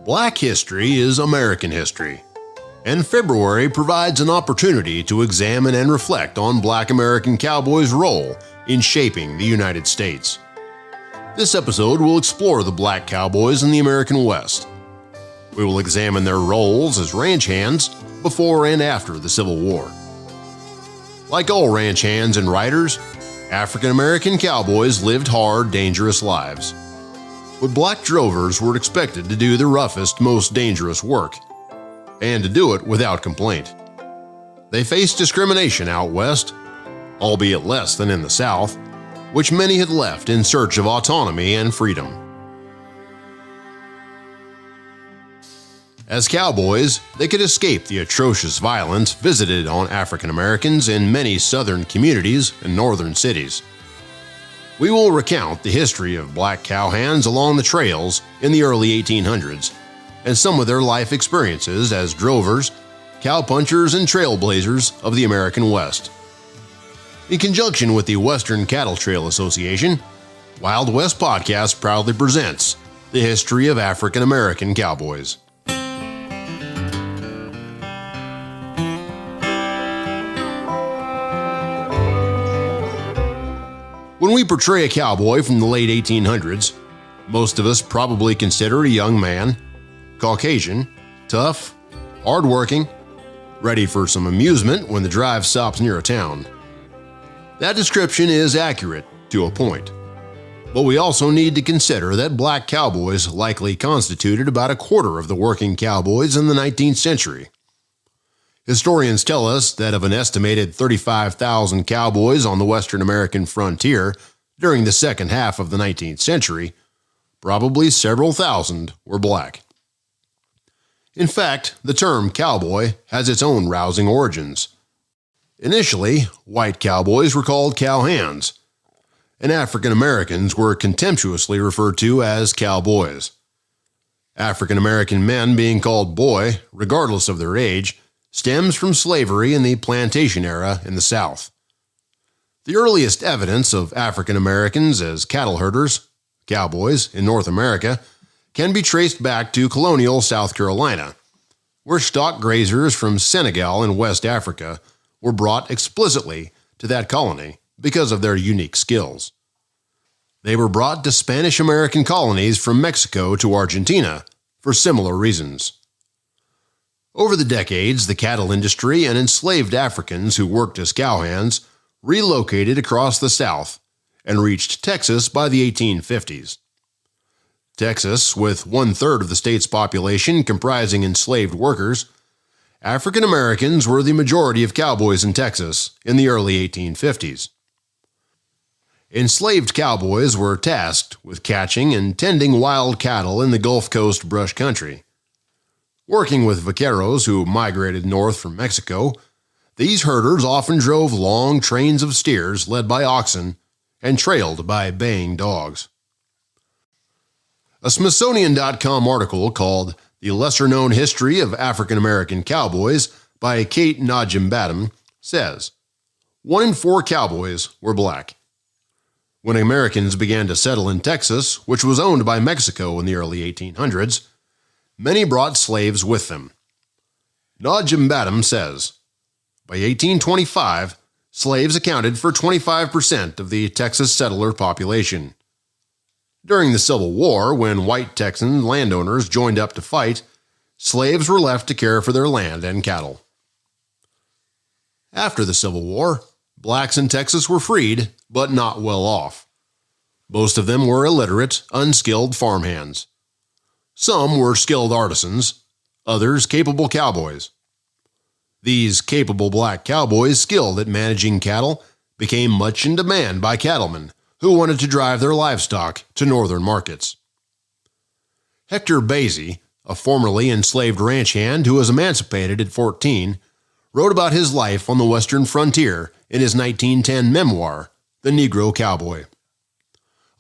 Black history is American history, and February provides an opportunity to examine and reflect on Black American cowboys' role in shaping the United States. This episode will explore the Black cowboys in the American West. We will examine their roles as ranch hands before and after the Civil War. Like all ranch hands and riders, African American cowboys lived hard, dangerous lives. But Black drovers were expected to do the roughest, most dangerous work, and to do it without complaint. They faced discrimination out west, albeit less than in the South, which many had left in search of autonomy and freedom. As cowboys, they could escape the atrocious violence visited on African Americans in many southern communities and northern cities. We will recount the history of Black cowhands along the trails in the early 1800s and some of their life experiences as drovers, cowpunchers, and trailblazers of the American West. In conjunction with the Western Cattle Trail Association, Wild West Podcast proudly presents the history of African American cowboys. When we portray a cowboy from the late 1800s, most of us probably consider a young man, Caucasian, tough, hardworking, ready for some amusement when the drive stops near a town. That description is accurate to a point, but we also need to consider that Black cowboys likely constituted about a quarter of the working cowboys in the 19th century. Historians tell us that of an estimated 35,000 cowboys on the Western American frontier during the second half of the 19th century, probably several thousand were Black. In fact, the term cowboy has its own rousing origins. Initially, white cowboys were called cowhands, and African Americans were contemptuously referred to as cowboys. African American men being called boy, regardless of their age, stems from slavery in the plantation era in the South. The earliest evidence of African Americans as cattle herders, cowboys, in North America can be traced back to colonial South Carolina, where stock grazers from Senegal and West Africa were brought explicitly to that colony because of their unique skills. They were brought to Spanish American colonies from Mexico to Argentina for similar reasons. Over the decades, the cattle industry and enslaved Africans who worked as cowhands relocated across the South and reached Texas by the 1850s. Texas, with 1/3 of the state's population comprising enslaved workers, African Americans were the majority of cowboys in Texas in the early 1850s. Enslaved cowboys were tasked with catching and tending wild cattle in the Gulf Coast brush country. Working with vaqueros who migrated north from Mexico, these herders often drove long trains of steers led by oxen and trailed by baying dogs. A Smithsonian.com article called The Lesser-Known History of African American Cowboys by Kate Najim-Badham says, 1 in 4 cowboys were Black. When Americans began to settle in Texas, which was owned by Mexico in the early 1800s, many brought slaves with them. Najim-Badham says, by 1825, slaves accounted for 25% of the Texas settler population. During the Civil War, when white Texan landowners joined up to fight, slaves were left to care for their land and cattle. After the Civil War, Blacks in Texas were freed, but not well off. Most of them were illiterate, unskilled farmhands. Some were skilled artisans, others capable cowboys. These capable Black cowboys skilled at managing cattle became much in demand by cattlemen who wanted to drive their livestock to northern markets. Hector Basie, a formerly enslaved ranch hand who was emancipated at 14, wrote about his life on the western frontier in his 1910 memoir, The Negro Cowboy.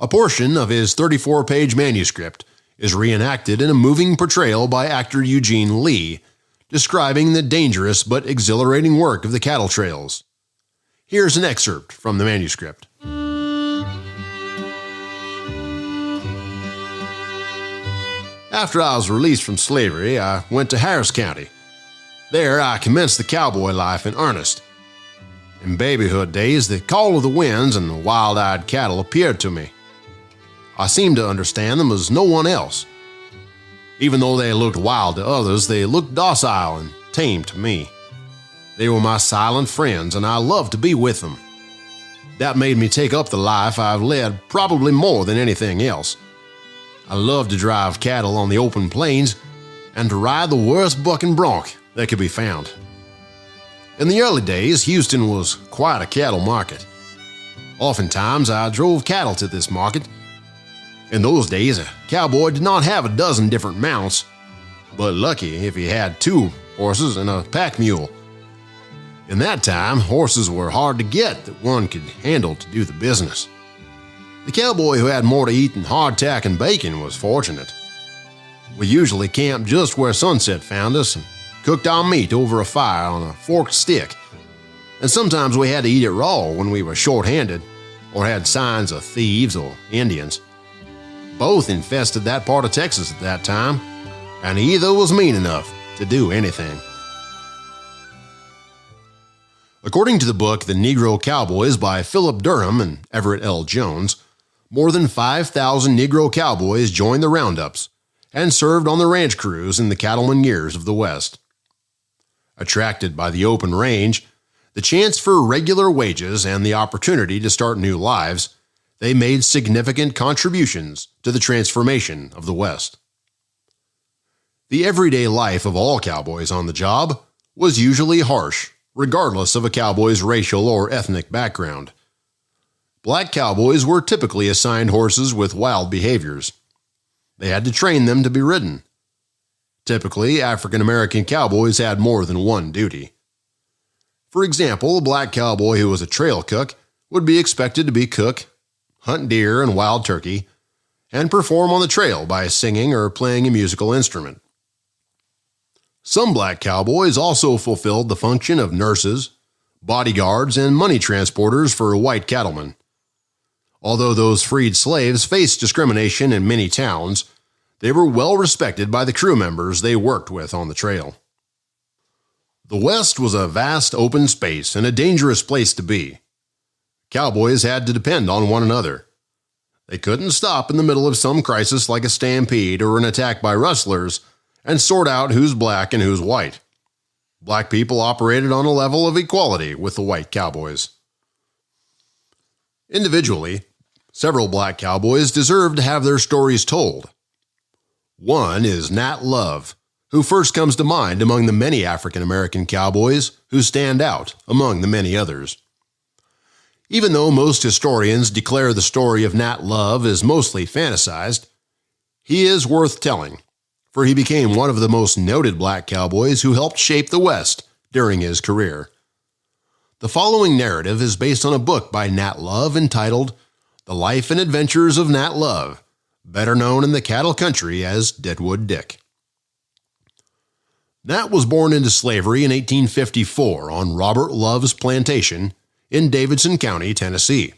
A portion of his 34-page manuscript is reenacted in a moving portrayal by actor Eugene Lee, describing the dangerous but exhilarating work of the cattle trails. Here's an excerpt from the manuscript. After I was released from slavery, I went to Harris County. There, I commenced the cowboy life in earnest. In babyhood days, the call of the winds and the wild-eyed cattle appeared to me. I seemed to understand them as no one else. Even though they looked wild to others, they looked docile and tame to me. They were my silent friends, and I loved to be with them. That made me take up the life I've led probably more than anything else. I loved to drive cattle on the open plains and to ride the worst bucking bronc that could be found. In the early days, Houston was quite a cattle market. Oftentimes, I drove cattle to this market. In those days, a cowboy did not have a dozen different mounts, but lucky if he had 2 horses and a pack mule. In that time, horses were hard to get that one could handle to do the business. The cowboy who had more to eat than hardtack and bacon was fortunate. We usually camped just where sunset found us and cooked our meat over a fire on a forked stick. And sometimes we had to eat it raw when we were short-handed or had signs of thieves or Indians. Both infested that part of Texas at that time, and either was mean enough to do anything. According to the book The Negro Cowboys by Philip Durham and Everett L. Jones, more than 5,000 Negro cowboys joined the roundups and served on the ranch crews in the cattleman years of the West. Attracted by the open range, the chance for regular wages, and the opportunity to start new lives, they made significant contributions to the transformation of the West. The everyday life of all cowboys on the job was usually harsh, regardless of a cowboy's racial or ethnic background. Black cowboys were typically assigned horses with wild behaviors. They had to train them to be ridden. Typically, African American cowboys had more than one duty. For example, a black cowboy who was a trail cook would be expected to be cook, hunt deer and wild turkey, and perform on the trail by singing or playing a musical instrument. Some black cowboys also fulfilled the function of nurses, bodyguards, and money transporters for white cattlemen. Although those freed slaves faced discrimination in many towns, they were well respected by the crew members they worked with on the trail. The West was a vast open space and a dangerous place to be. Cowboys had to depend on one another. They couldn't stop in the middle of some crisis like a stampede or an attack by rustlers and sort out who's black and who's white. Black people operated on a level of equality with the white cowboys. Individually, several black cowboys deserve to have their stories told. One is Nat Love, who first comes to mind among the many African American cowboys who stand out among the many others. Even though most historians declare the story of Nat Love as mostly fantasized, he is worth telling, for he became one of the most noted black cowboys who helped shape the West during his career. The following narrative is based on a book by Nat Love entitled The Life and Adventures of Nat Love, better known in the cattle country as Deadwood Dick. Nat was born into slavery in 1854 on Robert Love's plantation in Davidson County, Tennessee.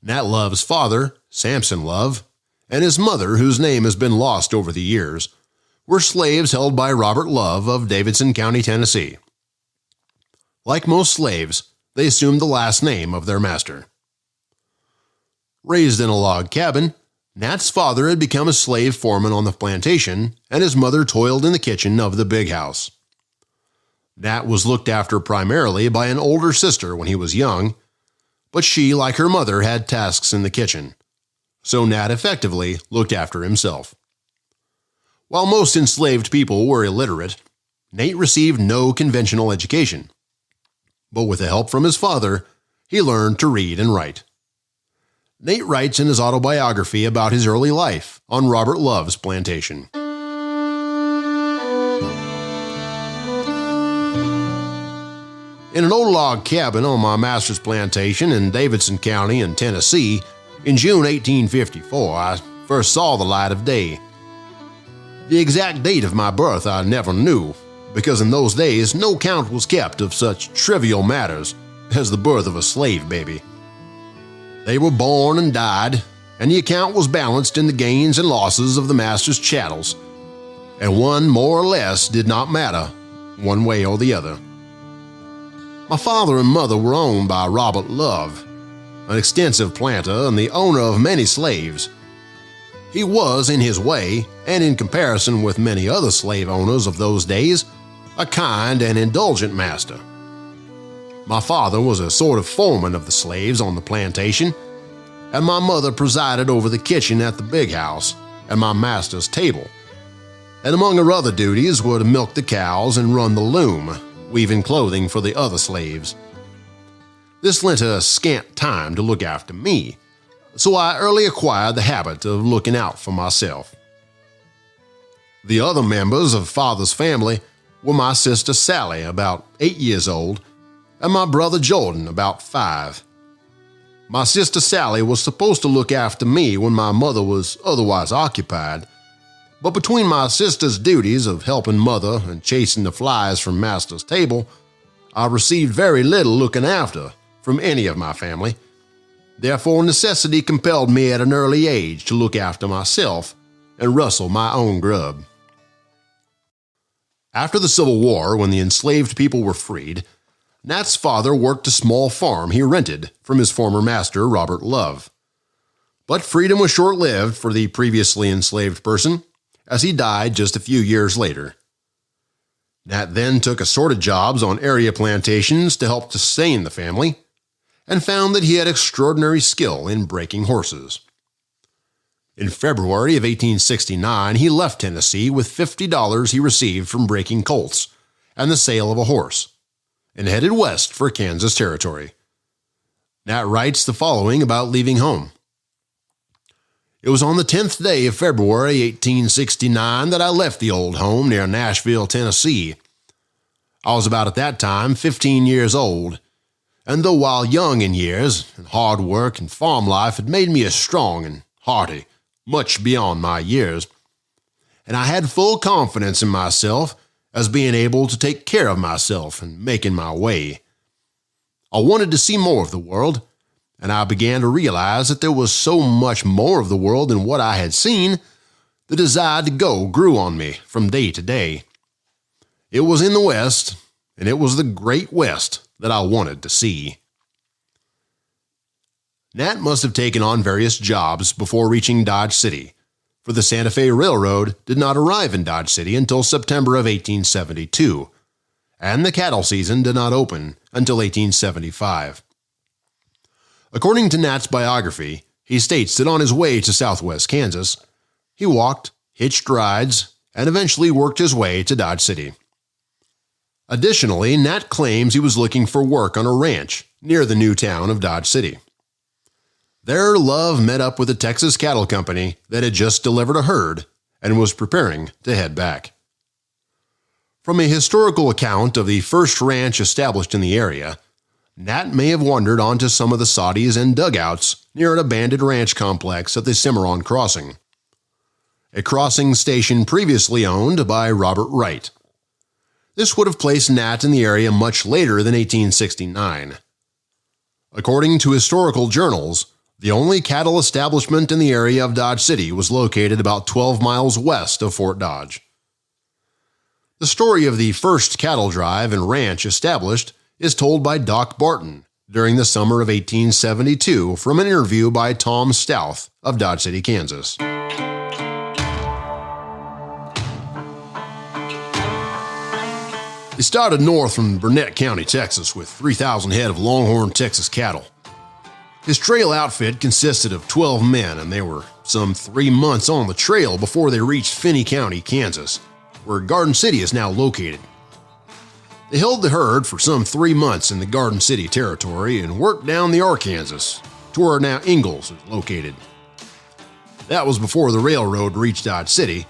Nat Love's father, Samson Love, and his mother, whose name has been lost over the years, were slaves held by Robert Love of Davidson County, Tennessee. Like most slaves, they assumed the last name of their master. Raised in a log cabin, Nat's father had become a slave foreman on the plantation, and his mother toiled in the kitchen of the big house. Nat was looked after primarily by an older sister when he was young, but she, like her mother, had tasks in the kitchen, so Nat effectively looked after himself. While most enslaved people were illiterate, Nate received no conventional education, but with the help from his father, he learned to read and write. Nate writes in his autobiography about his early life on Robert Love's plantation. In an old log cabin on my master's plantation in Davidson County in Tennessee, in June 1854, I first saw the light of day. The exact date of my birth I never knew, because in those days no count was kept of such trivial matters as the birth of a slave baby. They were born and died, and the account was balanced in the gains and losses of the master's chattels, and one more or less did not matter, one way or the other. My father and mother were owned by Robert Love, an extensive planter and the owner of many slaves. He was, in his way, and in comparison with many other slave owners of those days, a kind and indulgent master. My father was a sort of foreman of the slaves on the plantation, and my mother presided over the kitchen at the big house and my master's table, and among her other duties were to milk the cows and run the loom, weaving clothing for the other slaves. This lent her scant time to look after me, so I early acquired the habit of looking out for myself. The other members of father's family were my sister Sally, about 8 years old, and my brother Jordan, about 5. My sister Sally was supposed to look after me when my mother was otherwise occupied, but between my sister's duties of helping mother and chasing the flies from master's table, I received very little looking after from any of my family. Therefore, necessity compelled me at an early age to look after myself and rustle my own grub. After the Civil War, when the enslaved people were freed, Nat's father worked a small farm he rented from his former master, Robert Love. But freedom was short-lived for the previously enslaved person, as he died just a few years later. Nat then took assorted jobs on area plantations to help sustain the family, and found that he had extraordinary skill in breaking horses. In February of 1869, he left Tennessee with $50 he received from breaking colts and the sale of a horse, and headed west for Kansas Territory. Nat writes the following about leaving home. It was on the 10th day of February 1869 that I left the old home near Nashville, Tennessee. I was about at that time 15 years old, and though while young in years, and hard work and farm life had made me as strong and hearty, much beyond my years, and I had full confidence in myself as being able to take care of myself and making my way. I wanted to see more of the world, and I began to realize that there was so much more of the world than what I had seen. The desire to go grew on me from day to day. It was in the West, and it was the Great West that I wanted to see. Nat must have taken on various jobs before reaching Dodge City, for the Santa Fe Railroad did not arrive in Dodge City until September of 1872, and the cattle season did not open until 1875. According to Nat's biography, he states that on his way to southwest Kansas, he walked, hitched rides, and eventually worked his way to Dodge City. Additionally, Nat claims he was looking for work on a ranch near the new town of Dodge City. There, Love met up with a Texas cattle company that had just delivered a herd and was preparing to head back. From a historical account of the first ranch established in the area, Nat may have wandered onto some of the soddies and dugouts near an abandoned ranch complex at the Cimarron Crossing, a crossing station previously owned by Robert Wright. This would have placed Nat in the area much later than 1869. According to historical journals, the only cattle establishment in the area of Dodge City was located about 12 miles west of Fort Dodge. The story of the first cattle drive and ranch established is told by Doc Barton during the summer of 1872 from an interview by Tom Stouth of Dodge City, Kansas. He started north from Burnett County, Texas, with 3,000 head of Longhorn Texas cattle. His trail outfit consisted of 12 men, and they were some 3 months on the trail before they reached Finney County, Kansas, where Garden City is now located. They held the herd for some 3 months in the Garden City territory and worked down the Arkansas to where now Ingalls is located. That was before the railroad reached Dodge City,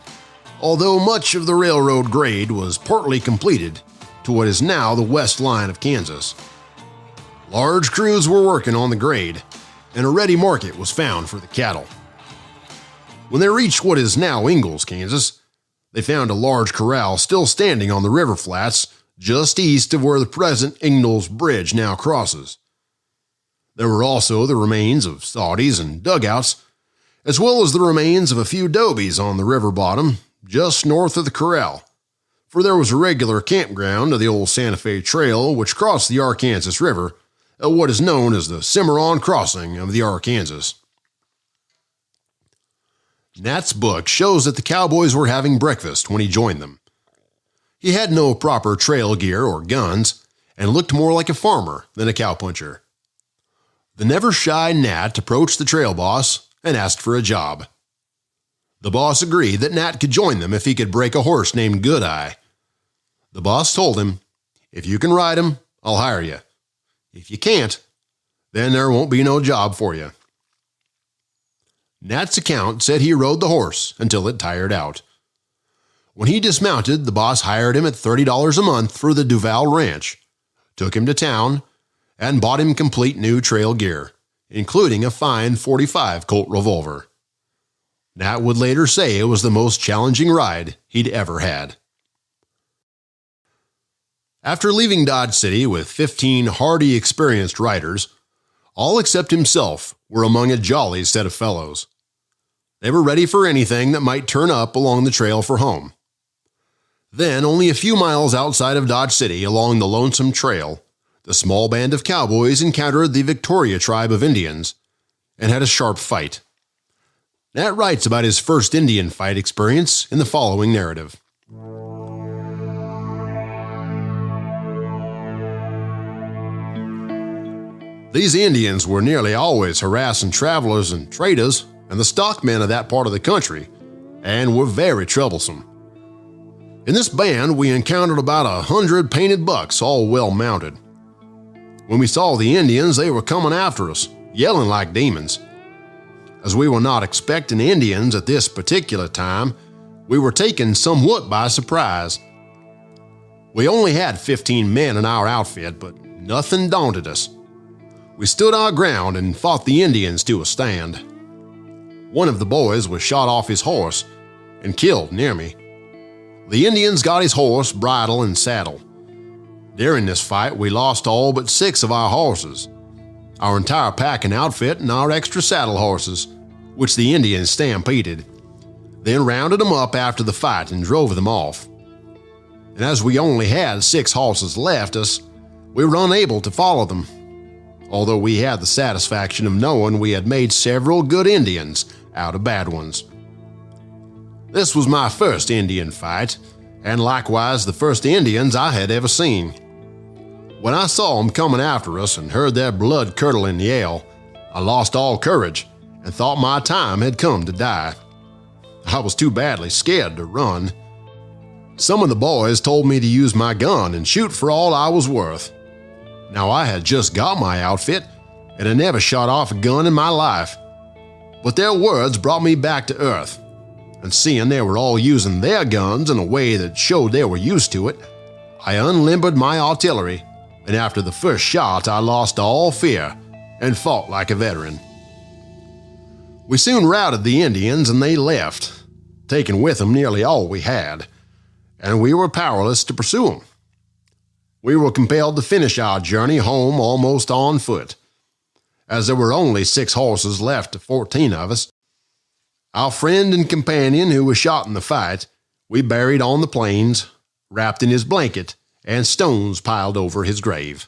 although much of the railroad grade was partly completed to what is now the west line of Kansas. Large crews were working on the grade, and a ready market was found for the cattle. When they reached what is now Ingalls, Kansas, they found a large corral still standing on the river flats just east of where the present Ingalls Bridge now crosses. There were also the remains of soddies and dugouts, as well as the remains of a few dobies on the river bottom just north of the corral, for there was a regular campground of the old Santa Fe Trail which crossed the Arkansas River at what is known as the Cimarron Crossing of the Arkansas. Nat's book shows that the cowboys were having breakfast when he joined them. He had no proper trail gear or guns and looked more like a farmer than a cowpuncher. The never-shy Nat approached the trail boss and asked for a job. The boss agreed that Nat could join them if he could break a horse named Goodeye. The boss told him, "If you can ride him, I'll hire you. If you can't, then there won't be no job for you." Nat's account said he rode the horse until it tired out. When he dismounted, the boss hired him at $30 a month for the Duval Ranch, took him to town, and bought him complete new trail gear, including a fine .45 Colt revolver. Nat would later say it was the most challenging ride he'd ever had. After leaving Dodge City with 15 hardy, experienced riders, all except himself were among a jolly set of fellows. They were ready for anything that might turn up along the trail for home. Then, only a few miles outside of Dodge City along the Lonesome Trail, the small band of cowboys encountered the Victoria tribe of Indians and had a sharp fight. Nat writes about his first Indian fight experience in the following narrative. These Indians were nearly always harassing travelers and traders and the stockmen of that part of the country, and were very troublesome. In this band, we encountered about 100 painted bucks, all well mounted. When we saw the Indians, they were coming after us, yelling like demons. As we were not expecting Indians at this particular time, we were taken somewhat by surprise. We only had 15 men in our outfit, but nothing daunted us. We stood our ground and fought the Indians to a stand. One of the boys was shot off his horse and killed near me. The Indians got his horse, bridle, and saddle. During this fight, we lost all but 6 of our horses, our entire pack and outfit, and our extra saddle horses, which the Indians stampeded, then rounded them up after the fight and drove them off. And as we only had 6 horses left us, we were unable to follow them, although we had the satisfaction of knowing we had made several good Indians out of bad ones. This was my first Indian fight, and likewise the first Indians I had ever seen. When I saw them coming after us and heard their blood curdling yell, I lost all courage and thought my time had come to die. I was too badly scared to run. Some of the boys told me to use my gun and shoot for all I was worth. Now, I had just got my outfit and had never shot off a gun in my life. But their words brought me back to earth, and seeing they were all using their guns in a way that showed they were used to it, I unlimbered my artillery, and after the first shot I lost all fear and fought like a veteran. We soon routed the Indians and they left, taking with them nearly all we had, and we were powerless to pursue them. We were compelled to finish our journey home almost on foot. As there were only 6 horses left of 14 of us, our friend and companion who was shot in the fight, we buried on the plains, wrapped in his blanket, and stones piled over his grave.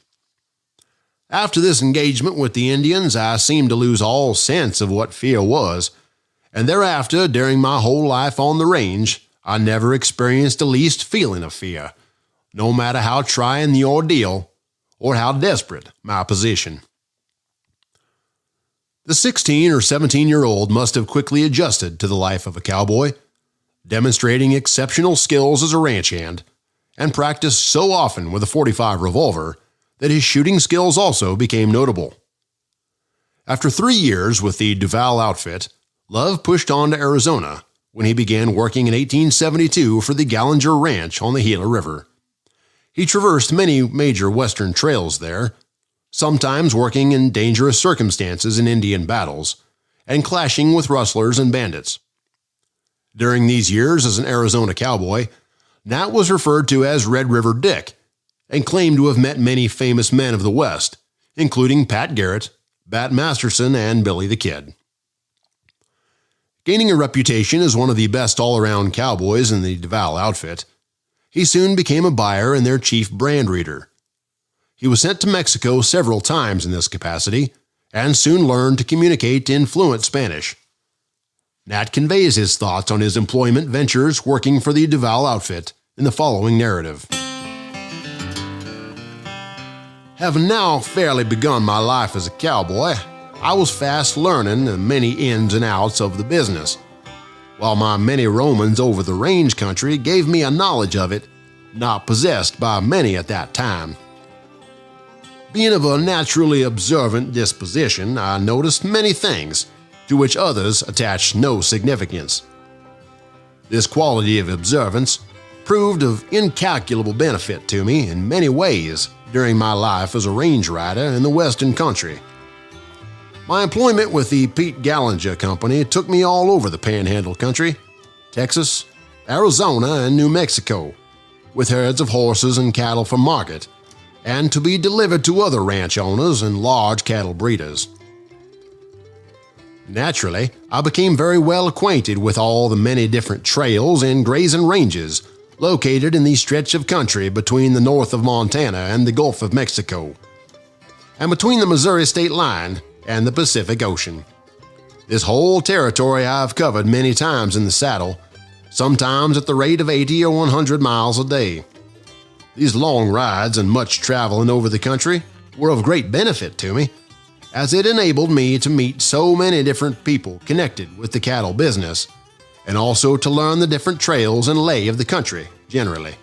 After this engagement with the Indians, I seemed to lose all sense of what fear was, and thereafter, during my whole life on the range, I never experienced the least feeling of fear, no matter how trying the ordeal or how desperate my position. The 16 or 17-year-old must have quickly adjusted to the life of a cowboy, demonstrating exceptional skills as a ranch hand, and practiced so often with a .45 revolver that his shooting skills also became notable. After 3 years with the Duval outfit, Love pushed on to Arizona when he began working in 1872 for the Gallinger Ranch on the Gila River. He traversed many major western trails there, sometimes working in dangerous circumstances in Indian battles, and clashing with rustlers and bandits. During these years as an Arizona cowboy, Nat was referred to as Red River Dick, and claimed to have met many famous men of the West, including Pat Garrett, Bat Masterson, and Billy the Kid. Gaining a reputation as one of the best all-around cowboys in the DeVal outfit, he soon became a buyer and their chief brand reader. He was sent to Mexico several times in this capacity and soon learned to communicate in fluent Spanish. Nat conveys his thoughts on his employment ventures working for the DeVal outfit in the following narrative. Having now fairly begun my life as a cowboy, I was fast learning the many ins and outs of the business, while my many roamings over the range country gave me a knowledge of it not possessed by many at that time. Being of a naturally observant disposition, I noticed many things to which others attached no significance. This quality of observance proved of incalculable benefit to me in many ways during my life as a range rider in the western country. My employment with the Pete Gallinger Company took me all over the Panhandle country, Texas, Arizona, and New Mexico, with herds of horses and cattle for market, and to be delivered to other ranch owners and large cattle breeders. Naturally, I became very well acquainted with all the many different trails and grazing ranges located in the stretch of country between the north of Montana and the Gulf of Mexico, and between the Missouri state line and the Pacific Ocean. This whole territory I've covered many times in the saddle, sometimes at the rate of 80 or 100 miles a day. These long rides and much traveling over the country were of great benefit to me, as it enabled me to meet so many different people connected with the cattle business, and also to learn the different trails and lay of the country generally.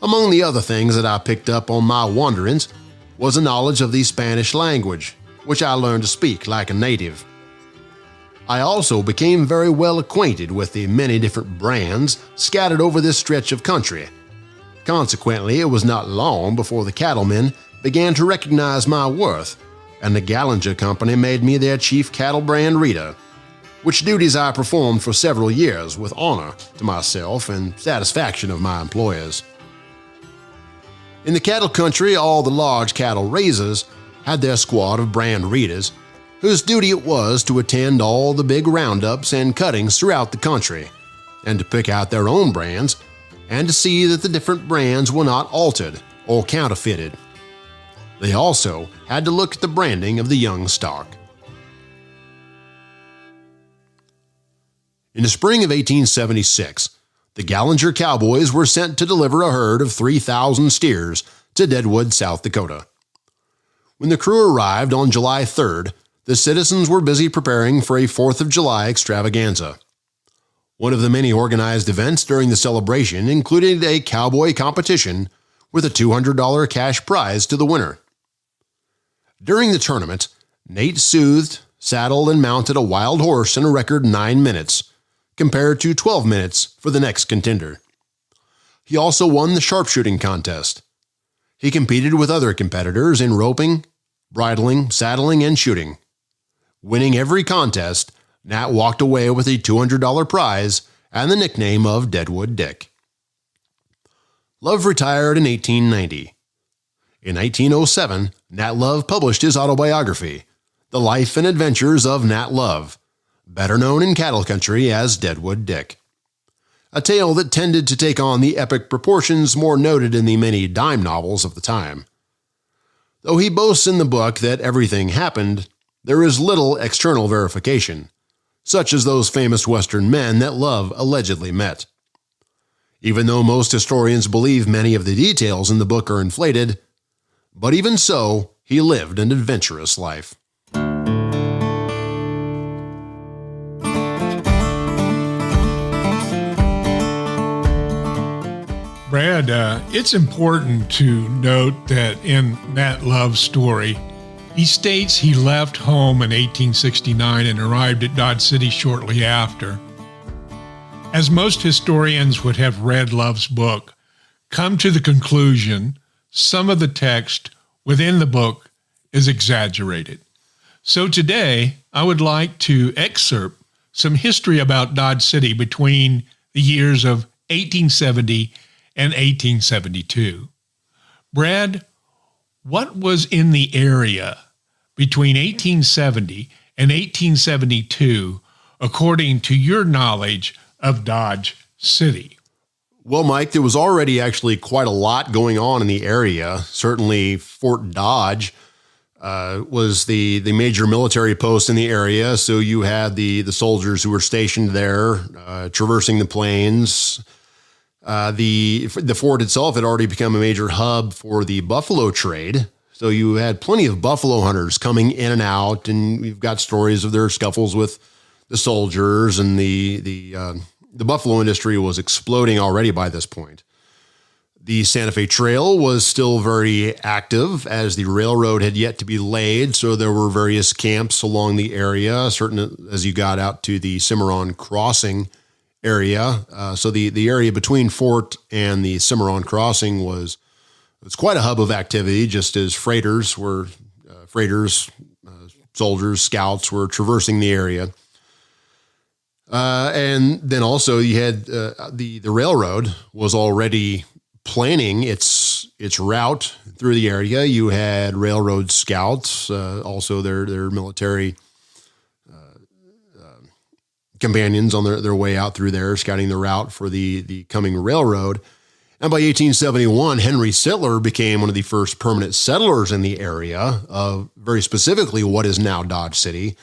Among the other things that I picked up on my wanderings was a knowledge of the Spanish language, which I learned to speak like a native. I also became very well acquainted with the many different brands scattered over this stretch of country. Consequently, it was not long before the cattlemen began to recognize my worth, and the Gallinger Company made me their chief cattle brand reader, which duties I performed for several years with honor to myself and satisfaction of my employers. In the cattle country, all the large cattle raisers had their squad of brand readers, whose duty it was to attend all the big roundups and cuttings throughout the country, and to pick out their own brands, and to see that the different brands were not altered or counterfeited. They also had to look at the branding of the young stock. In the spring of 1876, the Gallinger Cowboys were sent to deliver a herd of 3,000 steers to Deadwood, South Dakota. When the crew arrived on July 3rd, the citizens were busy preparing for a 4th of July extravaganza. One of the many organized events during the celebration included a cowboy competition with a $200 cash prize to the winner. During the tournament, Nate soothed, saddled, and mounted a wild horse in a record 9 minutes, compared to 12 minutes for the next contender. He also won the sharpshooting contest. He competed with other competitors in roping, bridling, saddling, and shooting. Winning every contest, Nat walked away with a $200 prize and the nickname of Deadwood Dick. Love retired in 1890. In 1907, Nat Love published his autobiography, The Life and Adventures of Nat Love, better known in cattle country as Deadwood Dick. A tale that tended to take on the epic proportions more noted in the many dime novels of the time. Though he boasts in the book that everything happened, there is little external verification, such as those famous Western men that Love allegedly met. Even though most historians believe many of the details in the book are inflated, but even so, he lived an adventurous life. Brad, it's important to note that in Nat Love's story, he states he left home in 1869 and arrived at Dodge City shortly after. As most historians would have read Love's book, come to the conclusion some of the text within the book is exaggerated. So today, I would like to excerpt some history about Dodge City between the years of 1870 and 1872. Brad, what was in the area between 1870 and 1872 according to your knowledge of Dodge City? Well, Mike, there was already actually quite a lot going on in the area. Certainly Fort Dodge was the major military post in the area. So you had the soldiers who were stationed there, traversing the plains. The fort itself had already become a major hub for the buffalo trade. So you had plenty of buffalo hunters coming in and out, and we've got stories of their scuffles with the soldiers, and the buffalo industry was exploding already by this point. The Santa Fe Trail was still very active as the railroad had yet to be laid, so there were various camps along the area, certain as you got out to the Cimarron Crossing area. So the area between Fort and the Cimarron Crossing was quite a hub of activity, just as soldiers, scouts were traversing the area. And then also you had the railroad was already planning its route through the area. You had railroad scouts, also their military companions on their way out through there, scouting the route for the coming railroad. And by 1871, Henry Sittler became one of the first permanent settlers in the area, very specifically what is now Dodge City,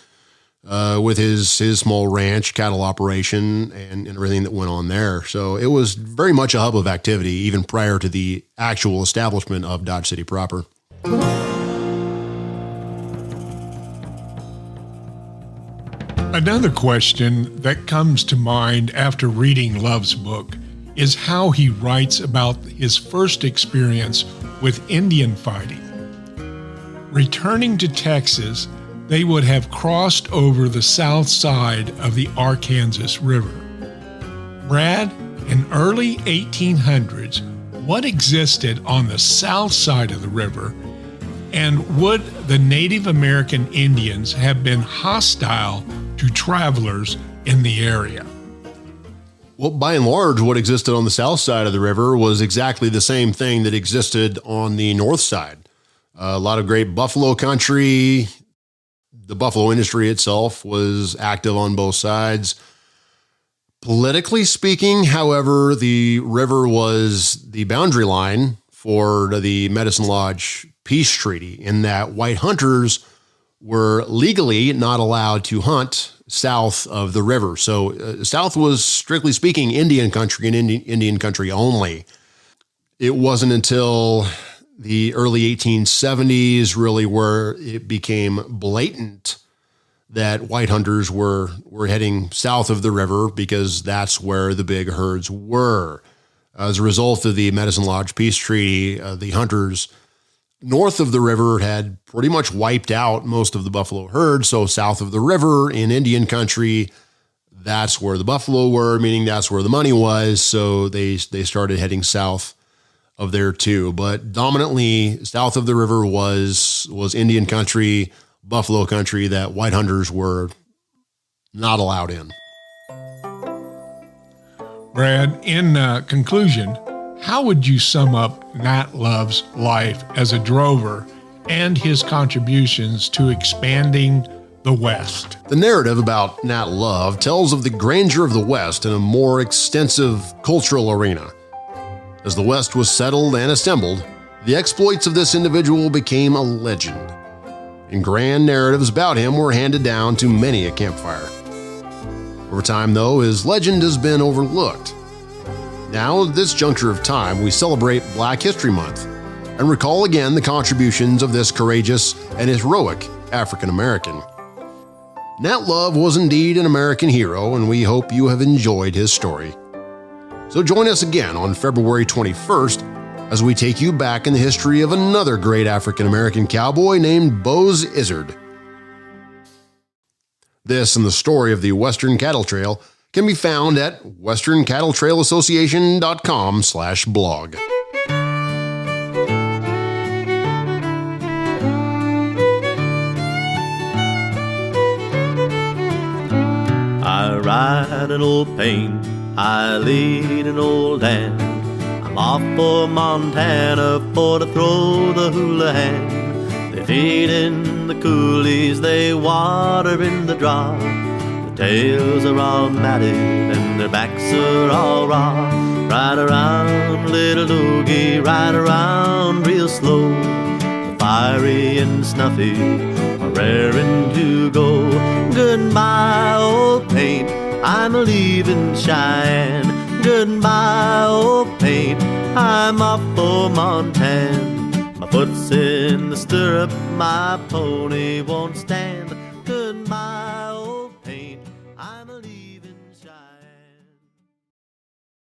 with his small ranch, cattle operation, and everything that went on there. So it was very much a hub of activity, even prior to the actual establishment of Dodge City proper. Another question that comes to mind after reading Love's book is how he writes about his first experience with Indian fighting. Returning to Texas, they would have crossed over the south side of the Arkansas River. Brad, in early 1800s, what existed on the south side of the river, and would the Native American Indians have been hostile to travelers in the area? Well, by and large, what existed on the south side of the river was exactly the same thing that existed on the north side. A lot of great buffalo country. The buffalo industry itself was active on both sides. Politically speaking, however, the river was the boundary line for the Medicine Lodge Peace Treaty, in that white hunters were legally not allowed to hunt south of the river. So south was, strictly speaking, Indian country and Indian country only. It wasn't until the early 1870s really where it became blatant that white hunters were heading south of the river, because that's where the big herds were. As a result of the Medicine Lodge Peace Treaty, the hunters north of the river had pretty much wiped out most of the buffalo herd. So south of the river in Indian country, that's where the buffalo were, meaning that's where the money was. So they started heading south of there too. But dominantly south of the river was Indian country, buffalo country that white hunters were not allowed in. Brad, in conclusion, how would you sum up Nat Love's life as a drover and his contributions to expanding the West? The narrative about Nat Love tells of the grandeur of the West in a more extensive cultural arena. As the West was settled and assembled, the exploits of this individual became a legend, and grand narratives about him were handed down to many a campfire. Over time, though, his legend has been overlooked. Now, at this juncture of time, we celebrate Black History Month and recall again the contributions of this courageous and heroic African American. Nat Love was indeed an American hero, and we hope you have enjoyed his story. So join us again on February 21st as we take you back in the history of another great African American cowboy named Bose Izzard. This and the story of the Western Cattle Trail can be found at westerncattletrailassociation.com/blog. I ride an old pain, I lead an old hand. I'm off for Montana for to throw the hula hand. They feed in the coulees, they water in the draw. tails are all matted and their backs are all raw. Ride around, little doggie, ride around real slow. Fiery and snuffy are raring to go. Goodbye, old paint, I'm a-leaving Cheyenne. Goodbye, old paint, I'm off for Montana. My foot's in the stirrup, my pony won't stand.